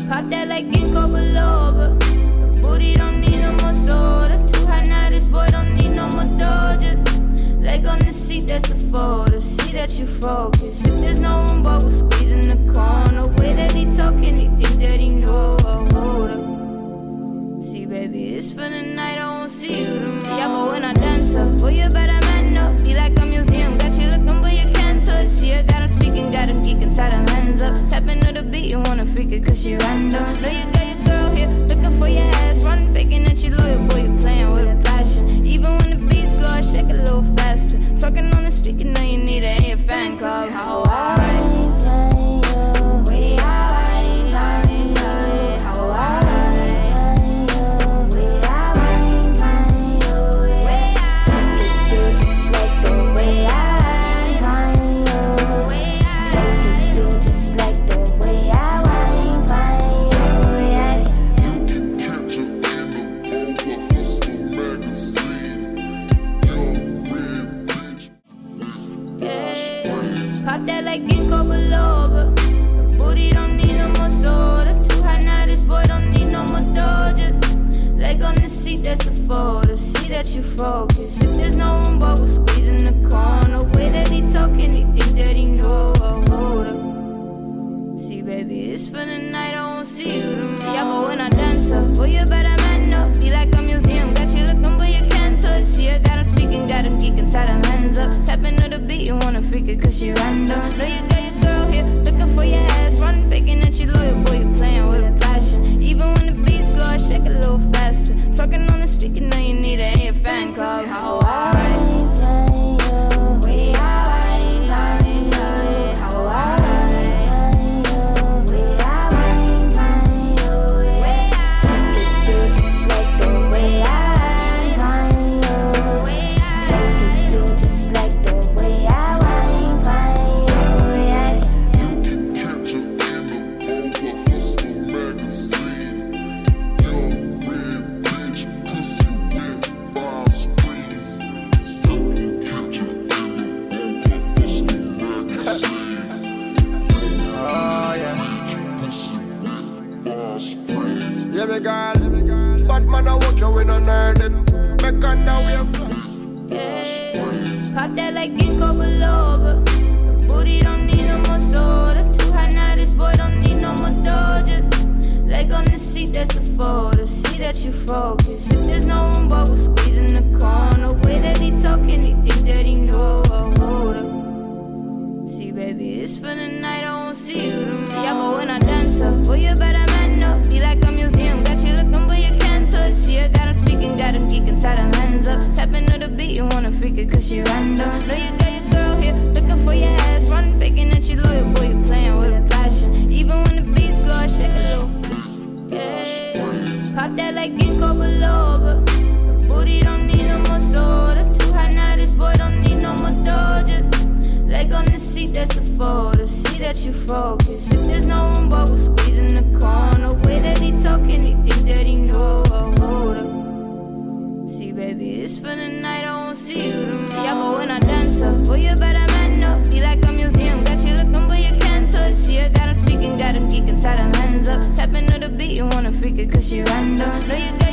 Pop that like ginkgo biloba. The booty don't need no more soda. Too hot now, this boy don't need no more DOJA. Leg on the seat, that's a photo. See that you focus. If there's no room, but we're squeezing the corner. Way that he talking, he think that he know. Hold up. See, baby, it's for the night. I won't see you tomorrow. Yeah, but when I dance up, boy, you better man up. Be like a museum, got you looking, but you can't touch. See, I got him speaking, got him geeking, tie them hands up. Tapping to the beat, you wanna freak it, cause she random. Know you got your girl here, looking for your ass. Run, faking that you loyal, boy, you playing with a passion. Even when the beat's slow, I shake a little faster. Talking on the speaker, know you need it in your fan club. How I pop that like ginkgo biloba. The booty don't need no more soda. Too hot now, this boy don't need no more DOJA. Leg on the seat, that's a photo. See that you focus. If there's no room, but we're squeezing the corner. Way that he talking, he think that he know. Hold up. See, baby, it's for the night. I won't see you tomorrow. Yeah, but when I dance up, boy, you better man up. Be like a museum, got you looking, but you can't touch. See, I got him speaking, got him geeking, tie them hands up. Tapping to the beat, you wanna freak it, cause she random. Know you got your girl here, looking for your ass. Run, faking that you loyal, boy, you playing with a passion. Even when the beat's slow, I shake a little faster. Talking on the speaker, know you need it in your fan club. How I yeah, me girl, but man, I walk you in a nerd. Make on the way. Yeah, pop that like ginkgo biloba. The booty don't need no more soda. Too hot now, this boy don't need no more DOJA. Leg on the seat, that's a photo. See that you focus. If there's no room, but we're squeezing the corner. Way that he talking, he think that he know. Hold up. See, baby, it's for the night. I won't see you tomorrow. Yeah, but when I dance up, boy, you better man up. Be like a museum, got you looking, but you can't touch. See, I got him speaking, got him geeking, tie them hands up. Tapping to the beat, you wanna freak it, cause she random. Know you got your girl here, looking for your ass. Run, faking that you loyal, boy, you playing with a passion. Even when the beat's slow, I shake a little. Yeah, pop that like ginkgo biloba. The booty don't need no more soda. Too hot now, this boy don't need no more DOJA. Leg on the seat, that's a photo. See that you focus. If there's no room, but we're squeezing the corner. Way that he talking, he think that he know. Hold up. See, baby, it's for the night. I won't see you tomorrow. Yeah, but when I dance up, boy, you better man up. Be like a museum, got you looking, but you can't touch. See, I got him speaking, got him geeking, tie them hands up. Tapping to the beat, you wanna freak it, cause she random. Know you got